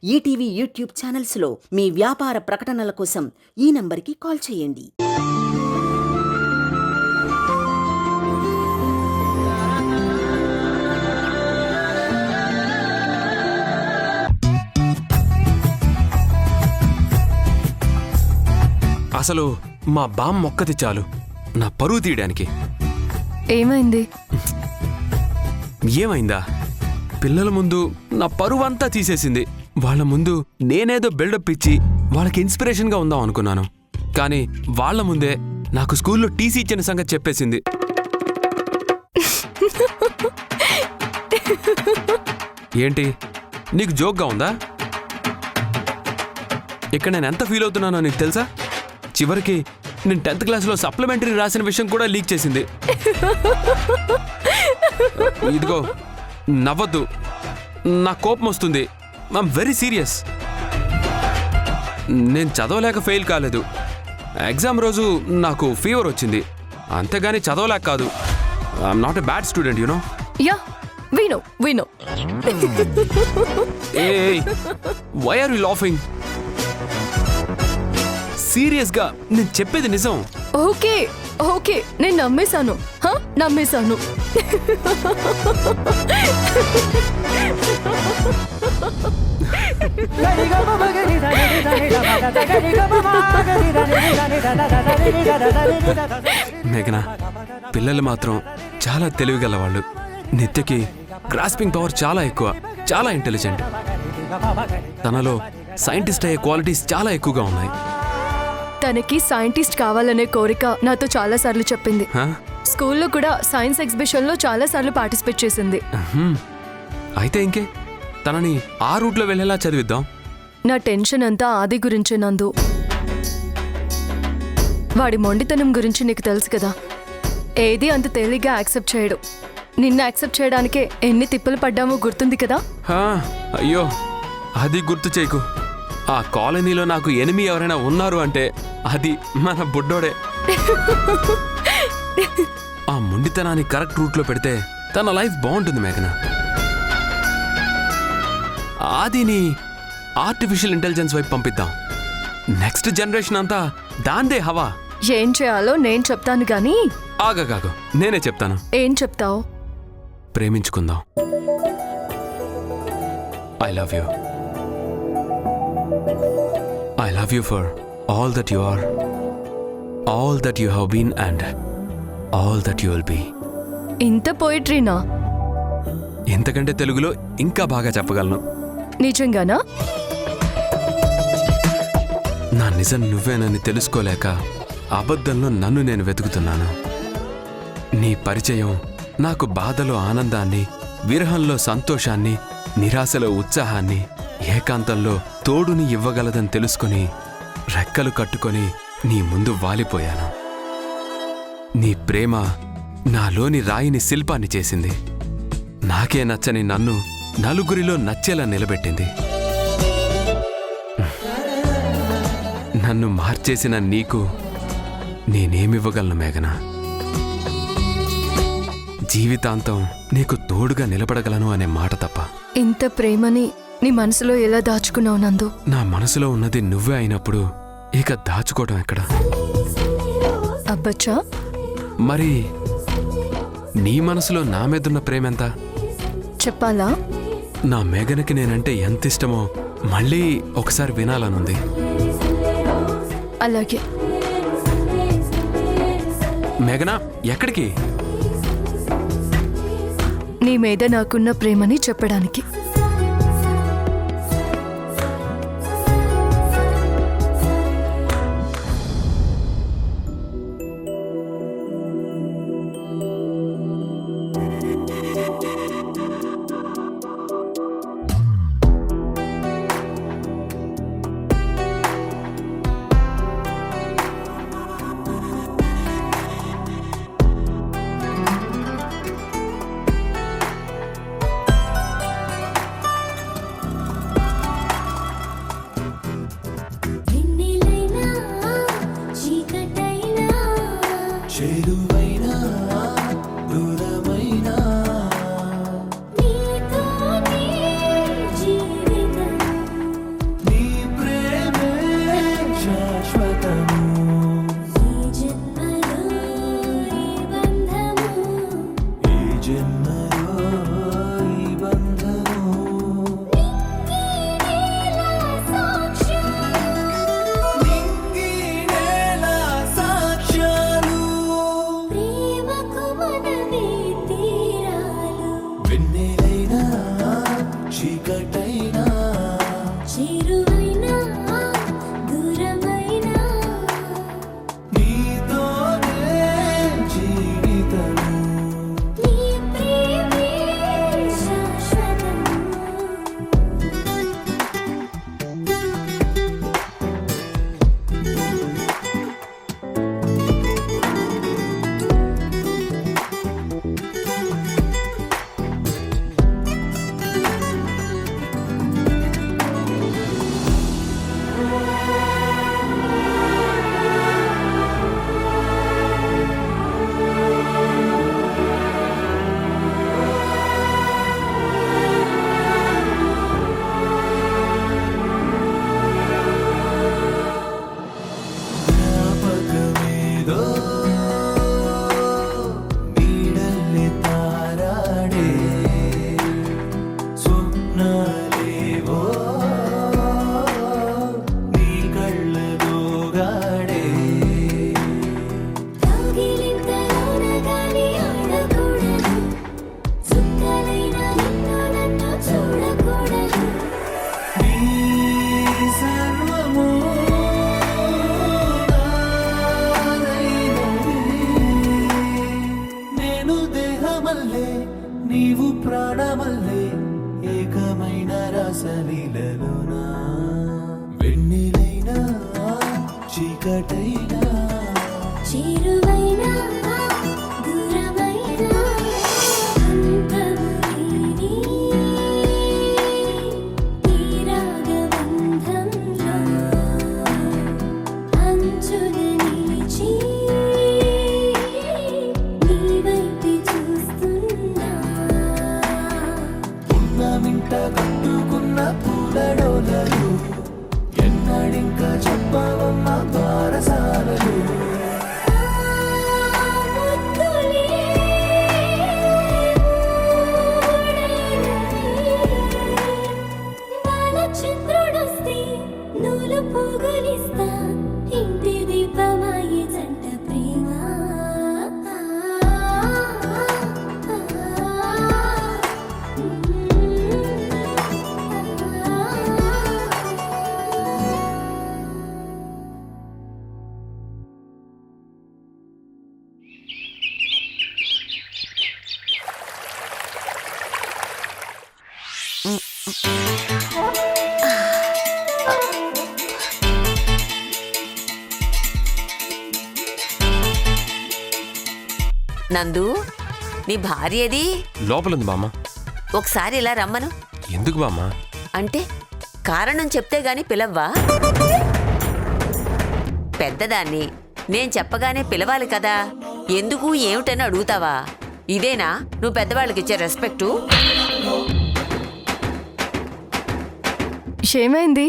ETV YouTube ఛానల్స్లో మీ వ్యాపార ప్రకటనల కోసం ఈ నంబర్కి కాల్ చేయండి. అసలు మా బామ్మ ఒక్కది చాలు నా పరువు తీయడానికి. ఏమైంది? ఏమైందా? పిల్లల ముందు నా పరువంతా తీసేసింది. వాళ్ళ ముందు నేనేదో బిల్డప్ ఇచ్చి వాళ్ళకి ఇన్స్పిరేషన్గా ఉందాం అనుకున్నాను. కానీ వాళ్ళ ముందే నాకు స్కూల్లో టీసీ ఇచ్చిన సంగతి చెప్పేసింది. ఏంటి, నీకు జోక్గా ఉందా? ఇక్కడ నేను ఎంత ఫీల్ అవుతున్నానో నీకు తెలుసా? చివరికి నేను 10th క్లాస్లో సప్లిమెంటరీ రాసిన విషయం కూడా లీక్ చేసింది. ఇదిగో నవ్వద్దు, నా కోపం వస్తుంది. I'm very serious. నేను చదవలేక ఫెయిల్ కాలేదు. ఎగ్జామ్ రోజు నాకు ఫీవర్ వచ్చింది, అంతేగాని చదవలేక కాదు. I'm not a bad student, you know. Yeah, we know. Hey, why are you laughing? సీరియస్గా నేను చెప్పేది నిజం. ఓకే, నేను నమ్మేశాను. నమ్మేశాను. మేఘనా, పిల్లలు మాత్రం చాలా తెలివిగలవాళ్ళు. నిత్యకి గ్రాస్పింగ్ పవర్ చాలా ఎక్కువ, చాలా ఇంటెలిజెంట్. తనలో సైంటిస్ట్ అయ్యే క్వాలిటీస్ చాలా ఎక్కువగా ఉన్నాయి. తనకి సైంటిస్ట్ కావాలనే కోరిక నాతో చాలా సార్లు చెప్పింది. స్కూల్లో కూడా సైన్స్ ఎగ్జిబిషన్లో చాలా సార్లు పార్టిసిపేట్ చేసింది. అయితే ఇంకే, తనని ఆ రూట్లో వెళ్ళేలా చదివిద్దాం. నా టెన్షన్ అంతా ఆది గురించే నందు. వాడి మొండితనం గురించి నీకు తెలుసు కదా. ఏది అంత తేలిగ్గా యాక్సెప్ట్ చేయడు. నిన్ను యాక్సెప్ట్ చేయడానికే ఎన్ని తిప్పలు పడ్డామో గుర్తుంది కదా. అయ్యో, అది గుర్తు చేయకు. ఆ కాలనీలో నాకు ఎనిమి ఎవరైనా ఉన్నారు అంటే అది మన బుడ్డోడే. ఆ మొండితనాన్ని కరెక్ట్ రూట్లో పెడితే తన లైఫ్ బాగుంటుంది మేఘనా. ఆదిని ఆర్టిఫిషియల్ ఇంటెలిజెన్స్ వైపు పంపిద్దాం. నెక్స్ట్ జనరేషన్ అంతా దాందే హవా. ఏం చేయాలో నేను చెప్తాను గాని. ఆగాగాగు, నేనే చెప్తాను. ఏం చెప్తావు? ప్రేమించుకుందాం. I love you. I love you for all that you are, all that you have been and all that you will be. ఇంత పోయిట్రీనా? ఎంతకంటే తెలుగులో ఇంకా బాగా చెప్పగలను. నిజంగానా? నా నిజం నువ్వేనని తెలుసుకోలేక అబద్ధంలో నన్ను నేను వెతుకుతున్నాను. నీ పరిచయం నాకు బాధలో ఆనందాన్ని, విరహంలో సంతోషాన్ని, నిరాశలో ఉత్సాహాన్ని, ఏకాంతంలో తోడుని ఇవ్వగలదని తెలుసుకొని రెక్కలు కట్టుకొని నీ ముందు వాలిపోయాను. నీ ప్రేమ నాలోని రాయిని శిల్పాన్ని చేసింది. నాకే నచ్చని నన్ను నలుగురిలో నచ్చేలా నిలబెట్టింది. నన్ను మార్చేసిన నీకు నేనేమివ్వగలను మేఘనా? జీవితాంతం నీకు తోడుగా నిలబడగలను అనే మాట తప్ప. ఇంత ప్రేమని నీ మనసులో ఎలా దాచుకున్నావు నందు? నా మనసులో ఉన్నది నువ్వే అయినప్పుడు ఇక దాచుకోవడం ఎక్కడ? అబ్బచ్చా, మరి నీ మనసులో నా మీదున్న ప్రేమెంత? చెప్పాలా? నా మేఘనకి నేనంటే ఎంత ఇష్టమో మళ్ళీ ఒకసారి వినాలనుంది. అలాగే. మేఘనా, ఎక్కడికి? నీ మీద నాకున్న ప్రేమని చెప్పడానికి. ఒక్కటైనా చేరువైనా దూరమైనా అంతము లేని ఈ రాగబంధంలో అంచున నిలిచి నీ వైపు చూస్తున్నా మింట కట్టుకున్న పూలడోలలు ఎన్నడింకా చెప్పవమ్మ బారసాలలు చంద్రుడొస్తే నూలు పోగలిస్తా ఇంటి దీపమాయి జంట ప్రేమ నందు, నీ భార్య ఏది? లోపలుంది బామ్మ. ఒకసారి ఇలా రమ్మను. ఎందుకు బామ్మ? అంటే కారణం చెప్తే గాని పిలవ్వా? పెద్దదాన్ని నేను చెప్పగానే పిలవాలి కదా, ఎందుకు ఏమిటని అడుగుతావా? ఇదేనా నువ్వు పెద్దవాళ్ళకిచ్చే రెస్పెక్టు? ఏమైంది?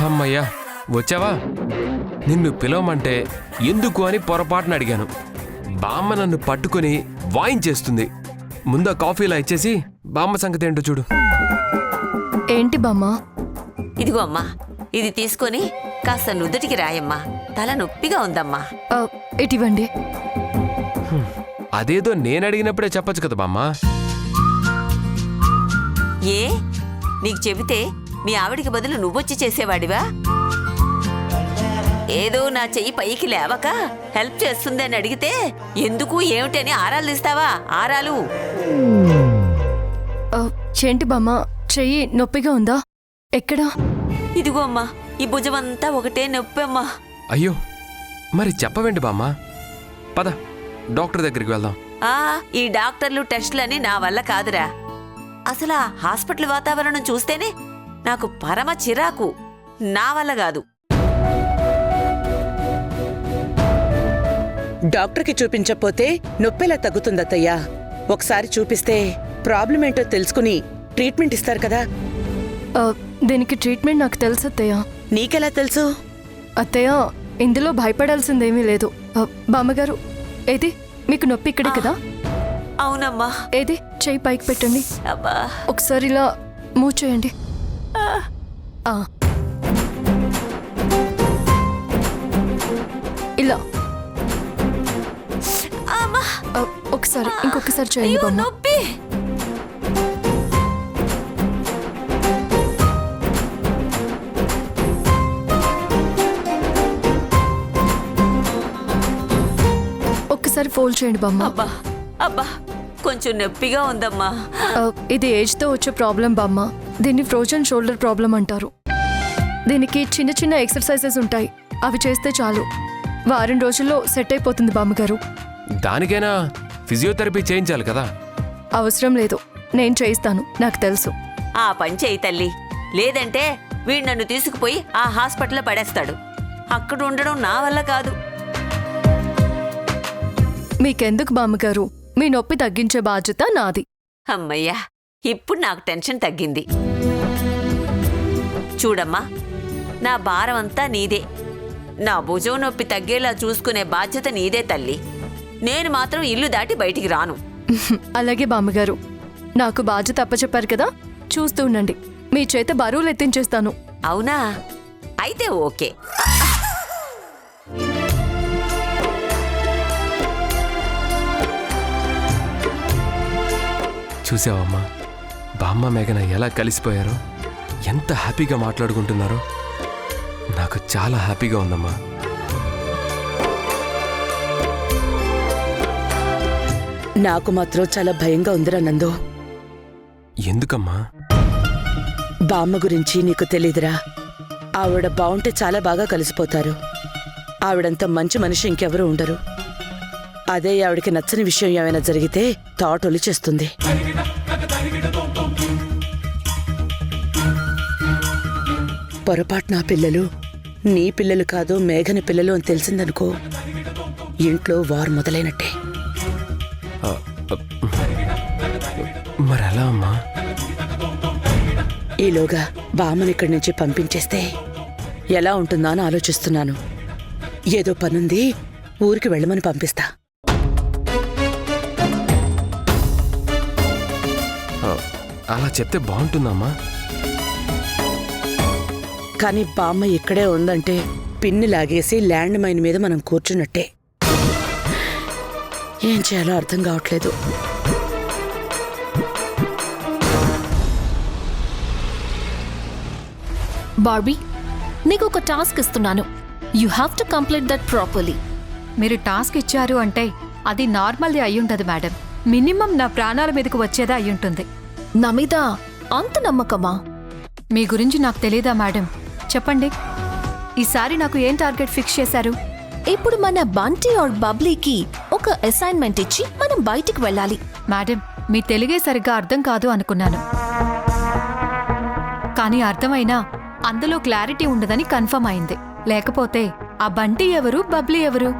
అమ్మయ్యా, వచ్చావా? నిన్ను పిలవమంటే ఎందుకు అని పొరపాటున అడిగాను. బామ్మ నన్ను పట్టుకుని వాయించేస్తుంది. ముందు కాఫీలా ఇచ్చేసి బామ్మ సంగతి ఏంటో చూడు. ఏంటి బామ్మ? ఇదిగో అమ్మా, ఇది తీసుకొని కాస్త నుదుటికి రాయమ్మా, తల నొప్పిగా ఉందమ్మా. ఇటివ్వండి. అదేదో నేను అడిగినప్పుడే చెప్పొచ్చు కదా బామ్మ. ఏ, నీకు చెబితే మీ ఆవిడికి బదులు నువ్వొచ్చి చేసేవాడివా? ఏదో నా చెయ్యి పైకి లేవక హెల్ప్ చేస్తుంది అని అడిగితే ఎందుకు ఏమిటని ఆరాలు తీస్తావా? ఆరాలు ఏంటి బామ్మ, చెయ్యి నొప్పిగా ఉందా? ఎక్కడా? ఇదిగో అమ్మా, ఈ భుజమంతా ఒకటే నొప్పి అమ్మా. అయ్యో, మరి చెప్పవేంటి బామ్మ? పద డాక్టర్ దగ్గరికి వెళ్దాం. ఈ డాక్టర్లు టెస్టులని నా వల్ల కాదురా. అసలు ఆ హాస్పిటల్ వాతావరణం చూస్తేనే నాకు పరమ చిరాకు. నా వల్ల కాదు. డాక్టర్కి చూపించకపోతే నొప్పెలా తగ్గుతుందత్తయ్యా? ఒకసారి చూపిస్తే ప్రాబ్లం ఏంటో తెలుసుకుని ట్రీట్మెంట్ ఇస్తారు కదా. దీనికి ట్రీట్మెంట్ నాకు తెలుసు అత్తయ్య. నీకెలా తెలుసు? అత్తయ్య, ఇందులో భయపడాల్సిందేమీ లేదు. బామ్మగారు, ఏది మీకు నొప్పి ఇక్కడే కదా? అవునమ్మా. ఏది చెయ్యి పైకి పెట్టండి. అబ్బా, ఒకసారి ఇలా మూవ్ చేయండి. ఇలా అమ్మా. ఒకసారి ఇంకొకసారి చేయండి అయ్యో, బామ్మ. నొప్పి. ఒక్కసారి ఫోల్డ్ చేయండి బామ్మ. అబ్బా అబ్బా, కొంచెం నొప్పిగా ఉందమ్మా. ఇది ఏజ్తో వచ్చే ప్రాబ్లం బామ్మ. దీన్ని ఫ్రోజన్ షోల్డర్ ప్రాబ్లం అంటారు. దీనికి చిన్న చిన్న ఎక్సర్సైజెస్ ఉంటాయి, అవి చేస్తే చాలు. వారం రోజుల్లో సెట్ అయిపోతుంది బామ్మగారు. దానికైనా ఫిజియోథెరపీ చేయించాలి కదా? అవసరం లేదు, నేను చేయిస్తాను, నాకు తెలుసు. ఆ పని చేయి తల్లి, లేదంటే వీడు నన్ను తీసుకుపోయి ఆ హాస్పిటల్లో పడేస్తాడు. అక్కడ ఉండడం నా వల్ల కాదు. మీకెందుకు బామ్మగారు, మీ నొప్పి తగ్గించే బాధ్యత నాది. అమ్మయ్యా, ఇప్పుడు నాకు టెన్షన్ తగ్గింది. చూడమ్మా, నా భారం అంతా నీదే. నా భుజం నొప్పి తగ్గేలా చూసుకునే బాధ్యత నీదే తల్లి. నేను మాత్రం ఇల్లు దాటి బయటికి రాను. అలాగే బామ్మగారు, నాకు బాధ్యత అప్పచెప్పారు కదా, చూస్తూ ఉండండి. మీ చేత బరువులు ఎత్తించేస్తాను. అవునా? అయితే ఓకే. చూసావమ్మా, బామ్మ మేఘన ఎలా కలిసిపోయారో, ఎంత హ్యాపీగా మాట్లాడుకుంటున్నారో. నాకు చాలా హ్యాపీగా ఉందమ్మా. నాకు మాత్రం చాలా భయంగా ఉందిరా నందు. ఎందుకమ్మా? బామ్మ గురించి నీకు తెలీదురా. ఆవిడ బావుంటే చాలా బాగా కలిసిపోతారు. ఆవిడంత మంచి మనిషి ఇంకెవరూ ఉండరు. అదే ఆవిడికి నచ్చని విషయం ఏమైనా జరిగితే తాటొలి చేస్తుంది. పొరపాటు నా పిల్లలు నీ పిల్లలు కాదు మేఘని పిల్లలు అని తెలిసిందనుకో, ఇంట్లో వారు మొదలైనట్టే. మరి ఎలా అమ్మా? ఈలోగా బామ్మని ఇక్కడి నుంచి పంపించేస్తే ఎలా ఉంటుందా అని ఆలోచిస్తున్నాను. ఏదో పనుంది, ఊరికి వెళ్ళమని పంపిస్తా. అలా చెప్తే బాగుంటుందమ్మా. కానీ బామ్మ ఇక్కడే ఉందంటే పిన్ని లాగేసి ల్యాండ్ మైన్ మీద మనం కూర్చున్నట్టే. ఏం చేయాలో అర్థం కావట్లేదు. బార్బీ, నీకు ఒక టాస్క్ ఇస్తున్నాను. You have to complete that properly. మీరు టాస్క్ ఇచ్చారు అంటే అది నార్మల్ది అయ్యుంటది మేడం. మినిమం నా ప్రాణాల మీదకు వచ్చేదే అయ్యుంటుంది. నా మీద అంత నమ్మకమా? మీ గురించి నాకు తెలీదా మేడం? చెప్పండి, ఈసారి నాకు ఏం టార్గెట్ ఫిక్స్ చేశారు? ఇప్పుడు మన బంటి ఆర్ బబ్లీకి ఒక అసైన్మెంట్ ఇచ్చి మనం బయటికి వెళ్ళాలి. మేడం, మీ తెలుగే సరిగ్గా అర్థం కాదు అనుకున్నాను. కానీ అర్థమైనా అందులో క్లారిటీ ఉండదని కన్ఫర్మ్ అయింది. లేకపోతే ఆ బంటి ఎవరు, బబ్లీ ఎవరు?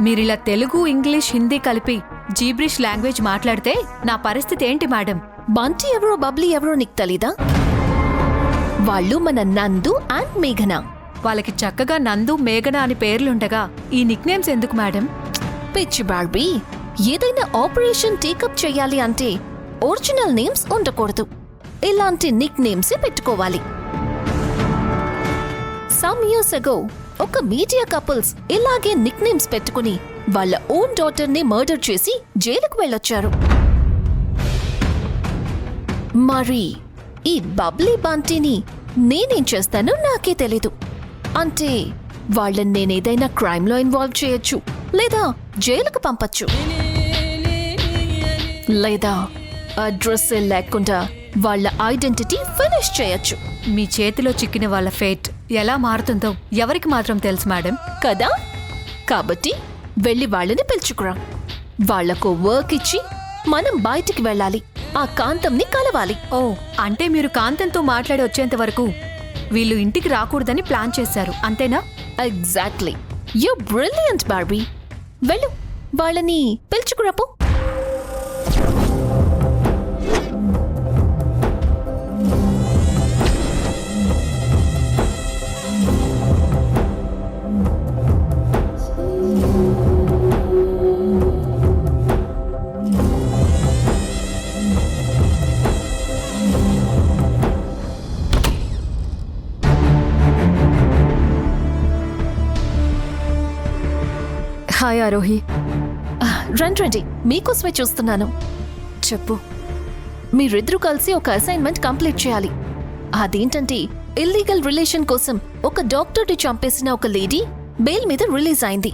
మీరిలా తెలుగు, ఇంగ్లీష్, హిందీ కలిపి జీబ్రిష్ లాంగ్వేజ్ మాట్లాడితే నా పరిస్థితి ఏంటి మేడం? బంటి ఎవరో బబ్లీ ఎవరో నీకు తెలీదా? వాళ్ళు మన నందు అండ్ మేఘన. వాళ్ళకి చక్కగా నందు, మేఘన అని పేర్లుండగా ఈ నిక్నేమ్స్ ఎందుకు మేడం? పిచ్చి బార్బీ, ఏదైనా ఆపరేషన్ టేకప్ చేయాలి అంటే ఒరిజినల్ నేమ్స్ ఉండకూడదు. ఇలాంటి నిక్ నేమ్స్ పెట్టుకోవాలి. సమ్ ఇయర్స్ అగో ఒక మీడియా కపుల్స్ ఇలాగే నిక్ నేమ్స్ పెట్టుకుని వాళ్ళ ఓన్ డాటర్ ని మర్డర్ చేసి జైలుకు వెళ్ళొచ్చారు. మరి ఈ బబ్లీ బంటిని నేనేం చేస్తానో నాకే తెలీదు. అంటే వాళ్ళని నేనేదైనా క్రైమ్ లో ఇన్వాల్వ్ చేయొచ్చు, లేదా జైలుకు పంపచ్చు, లేదా అడ్రస్ లేకుండా వాళ్ళ ఐడెంటిటీ ఫినిష్ చేయొచ్చు. మీ చేతిలో చిక్కిన వాళ్ళ ఫేట్ ఎలా మారుతుందో ఎవరికి మాత్రం తెలుసు మేడం. కదా? కాబట్టి వెళ్ళి వాళ్ళని పిలుచుకురా. వాళ్లకు వర్క్ ఇచ్చి మనం బయటికి వెళ్ళాలి. ఆ కాంతంని కలవాలి. ఓ, అంటే మీరు కాంతంతో మాట్లాడి వచ్చేంత వరకు వీళ్ళు ఇంటికి రాకూడదని ప్లాన్ చేశారు, అంతేనా? ఎగ్జాక్ట్లీ. You brilliant Barbie. వెళ్ళు, వాళ్ళని పిలుచుకురాపో. హాయ్ ఆరోహి. రండి, మీకోసమే చూస్తున్నాను. చెప్పు. మీరిద్దరూ కలిసి ఒక అసైన్మెంట్ కంప్లీట్ చేయాలి. అదేంటంటే ఇల్లీగల్ రిలేషన్ కోసం ఒక డాక్టర్ని చంపేసిన ఒక లేడీ బెయిల్ మీద రిలీజ్ అయింది.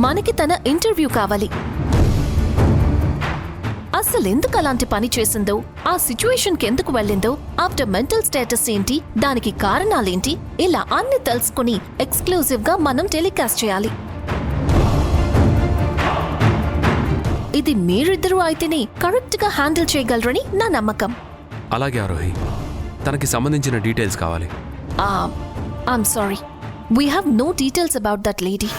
మనకి తన ఇంటర్వ్యూ కావాలి. అసలు ఎందుకు అలాంటి పని చేసిందో, ఆ సిచ్యువేషన్ కి ఎందుకు వెళ్ళిందో, ఆఫ్టర్ మెంటల్ స్టేటస్ ఏంటి, దానికి కారణాలేంటి, ఇలా అన్ని తెలుసుకుని ఎక్స్క్లూజివ్ గా మనం టెలికాస్ట్ చేయాలి. ఇది మీరిద్దరూ అయితేనే కరెక్ట్ గా హ్యాండిల్ చేయగలరని నా నమ్మకం. అలాగే ఆరోహి, తనకి సంబంధించిన డీటెయిల్స్ కావాలి. I'm sorry, we have no details about that lady.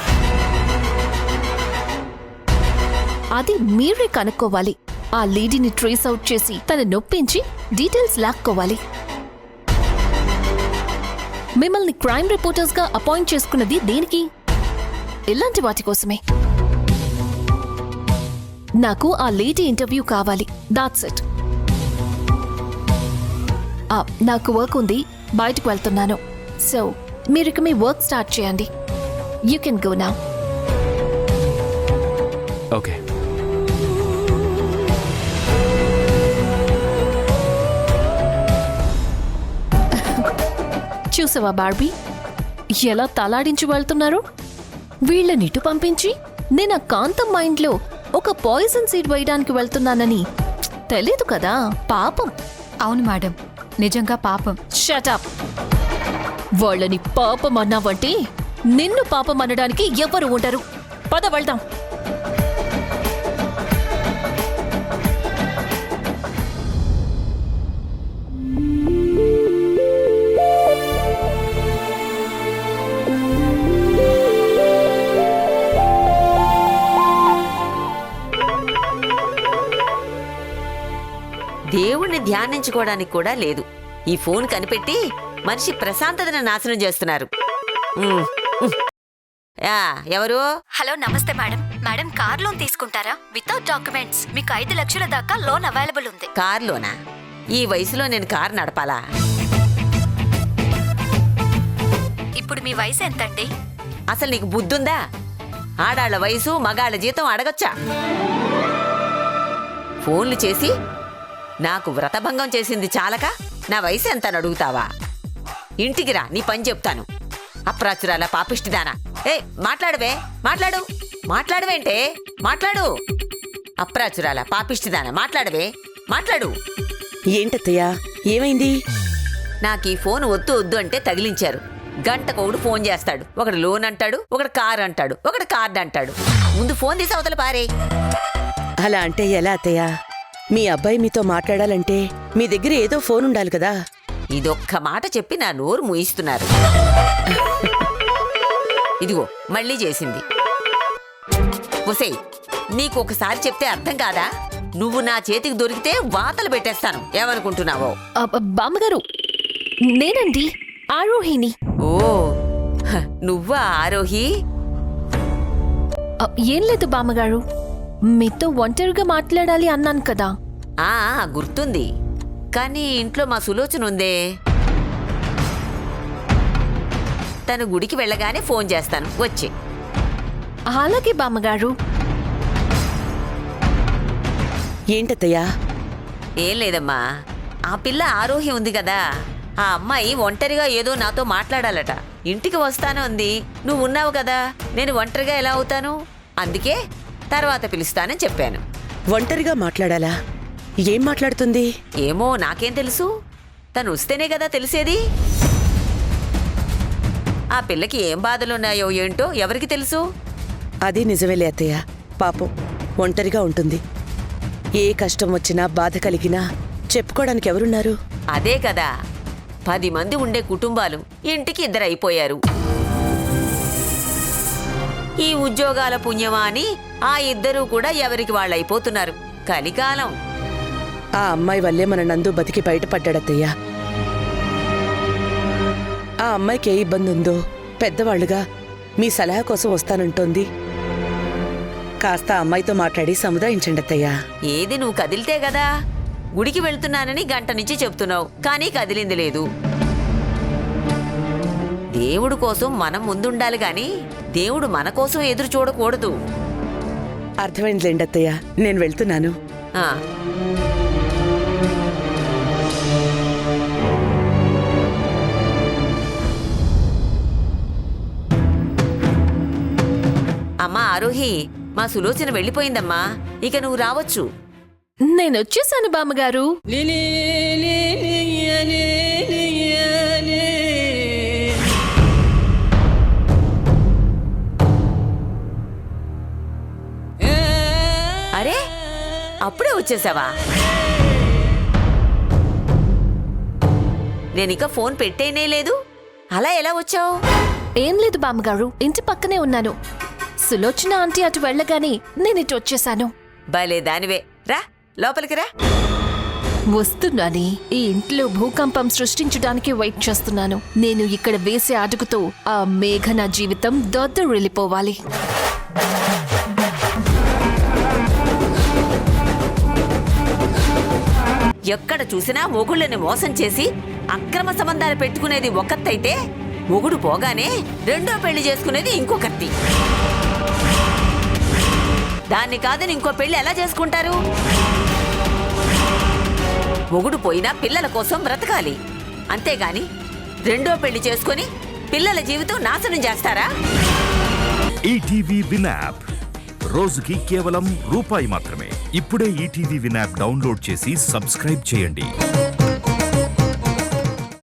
అది మీరే కనుక్కోవాలి. ఆ లేడీని ట్రేస్ అవుట్ చేసి తన నొప్పించి డీటెయిల్స్ లాక్కోవాలి. మిమ్మల్ని క్రైమ్ రిపోర్టర్స్ గా అపాయింట్ చేసుకున్నది దేనికి? ఇలాంటి వాటి కోసమే. నాకు ఆ లేడీ ఇంటర్వ్యూ కావాలి. That's it. నాకు వర్క్ ఉంది, బయటకు వెళ్తున్నాను. సో మీరు మీ వర్క్ స్టార్ట్ చేయండి. You can go now. Okay. చూసావా బార్బీ, ఎలా తలాడించి వెళ్తున్నారు? వీళ్ళనిటు పంపించి నేను ఆ కాంతం మైండ్లో ఒక పాయిజన్ సీడ్ వేయడానికి వెళ్తున్నానని తెలీదు కదా. పాపం. అవును మేడం, నిజంగా పాపం. Shut up. వాళ్ళని పాపం అన్నావంటే నిన్ను పాపం అనడానికి ఎవరు ఉండరు. పద వెళ్దాం. దేవుణ్ణి ధ్యానించుకోవడానికి కూడా లేదు. ఈ ఫోన్ కనిపెట్టి మనిషి ప్రశాంతతను నాశనం చేస్తున్నారు. ఎవరు? హలో, నమస్తే మేడం. మేడం, కార్ లోన్ తీసుకుంటారా? Without documents. మీకు 5 లక్షల దాకా లోన్ అవైలబుల్ ఉంది. కార్లోనా? ఈ వయసులో నేను కారు నడపాలా? ఇప్పుడు మీ వయసు ఎంతండి? అసలు నీకు బుద్ధుందా? ఆడాళ్ల వయసు, మగాళ్ల జీతం అడగొచ్చా? ఫోన్లు చేసి నాకు వ్రతభంగం చేసింది చాలక నా వయసు ఎంత అని అడుగుతావా? ఇంటికి రా, నీ పని చెప్తాను. అప్రాచురాల పాపిష్టిదానా. మాట్లాడవే, మాట్లాడవేంటే? మాట్లాడు. అప్రాచురాల పాపిష్టిదానా, మాట్లాడు. ఏంటత్తయ్యా, ఏమైంది? నాకు ఈ ఫోన్ వద్దు అంటే తగిలించారు. గంటకొకడు ఫోన్ చేస్తాడు. ఒకడు లోన్ అంటాడు, ఒకడు కార్ అంటాడు, ఒకడు కార్డు అంటాడు. ముందు ఫోన్ తీసి అవతల పారే. అలా అంటే ఎలా అత్తయ్యా? మీ అబ్బాయి మీతో మాట్లాడాలంటే మీ దగ్గర ఏదో ఫోన్ ఉండాలి కదా. ఇదొక్క మాట చెప్పి నా నోరు మూయిస్తున్నారు. ఇదిగో మళ్ళీ చేసింది. ఒసేయ్, నీకు ఒకసారి చెప్తే అర్థం కాదా? నువ్వు నా చేతికి దొరికితే వాతలు పెట్టేస్తాను. ఏమనుకుంటున్నావో? బామ్మగారు, నేనండి ఆరోహిని. ఓ, నువ్వా ఆరోహి? ఏం లేదు బామ్మగారు, మీతో ఒంటరిగా మాట్లాడాలి అన్నాను కదా. గుర్తుంది. కానీ ఇంట్లో మా సులోచన ఉందే. తను గుడికి వెళ్ళగానే ఫోన్ చేస్తాను, వచ్చి. అలాగే బామ్మగారు. ఏంటత్తయ్యా? ఏం లేదమ్మా, ఆ పిల్ల ఆరోహి ఉంది కదా, ఆ అమ్మాయి ఒంటరిగా ఏదో నాతో మాట్లాడాలట. ఇంటికి వస్తాను అంది. నువ్వు ఉన్నావు కదా, నేను ఒంటరిగా ఎలా అవుతాను? అందుకే తర్వాత పిలుస్తానని చెప్పాను. ఒంటరిగా మాట్లాడాలా? ఏం మాట్లాడుతుంది? ఏమో, నాకేం తెలుసు? తను వస్తేనే కదా తెలిసేది. ఆ పిల్లకి ఏం బాధలున్నాయో ఏంటో ఎవరికి తెలుసు? అది నిజమేలే అత్తయ్య. పాపం ఒంటరిగా ఉంటుంది. ఏ కష్టం వచ్చినా, బాధ కలిగినా చెప్పుకోవడానికి ఎవరున్నారు? అదే కదా, 10 మంది ఉండే కుటుంబాలు ఇంటికి 2 అయిపోయారు. ఈ ఉద్యోగాల పుణ్యమా అని ఆ 2 కూడా ఎవరికి వాళ్ళు అయిపోతున్నారు. కలికాలం. ఆ అమ్మాయి వల్లే మన నందు బతికి బయటపడ్డాడత్తయ్యా. ఆ అమ్మాయికి ఏ ఇబ్బంది ఉందో పెద్దవాళ్లుగా మీ సలహా కోసం వస్తానంటోంది. కాస్త అమ్మాయితో మాట్లాడి సముదాయించండి అత్తయ్యా. ఏది, నువ్వు కదిలితే కదా. గుడికి వెళ్తున్నానని గంట నుంచి చెప్తున్నావు, కానీ కదిలింది లేదు. దేవుడు కోసం మనం ముందుండాలి గాని దేవుడు మన కోసం ఎదురు చూడకూడదు. అర్థమైందిలేండి అత్తయ్య, నేను వెళ్తున్నాను. అమ్మా ఆరోహి, మా సులోచన వెళ్ళిపోయిందమ్మా, ఇక నువ్వు రావచ్చు. నేనొచ్చేసాను బామ్మగారు. అరే, అప్పుడే వచ్చేసావా? నేనిక ఫోన్ పెట్టేనే లేదు. అలా ఎలా వచ్చావు? ఏం లేదు బామ్మగారు, ఇంటి పక్కనే ఉన్నాను. సులోచన ఆంటీ అటు వెళ్ళగానే నేను ఇటు వచ్చేసాను. భలే దానివే, రా లోపలికి రా. వస్తున్నాని. ఈ ఇంట్లో భూకంపం సృష్టించడానికి వెయిట్ చేస్తున్నాను. నేను ఇక్కడ వేసే అడుగుతో ఆ మేఘన జీవితం దొద్దరిల్లిపోవాలి. ఎక్కడ చూసినా మొగుళ్ళని మోసం చేసి అక్రమ సంబంధాలు పెట్టుకునేది ఒక్కత్తైతే, మొగుడు పోగానే 2వ పెళ్లి చేసుకునేది ఇంకొకత్తి. దాన్ని కాదని ఇంకో పెళ్లి ఎలా చేసుకుంటారు? మొగుడు పోయినా పిల్లల కోసం బ్రతకాలి, అంతేగాని 2వ పెళ్లి చేసుకుని పిల్లల జీవితం నాశనం చేస్తారా? ఈటీవీ విన్ యాప్ రోజుకి కేవలం ₹1 మాత్రమే. ఇప్పుడే ఈటీవీ విన్ యాప్ డౌన్లోడ్ చేసి సబ్స్క్రైబ్ చేయండి.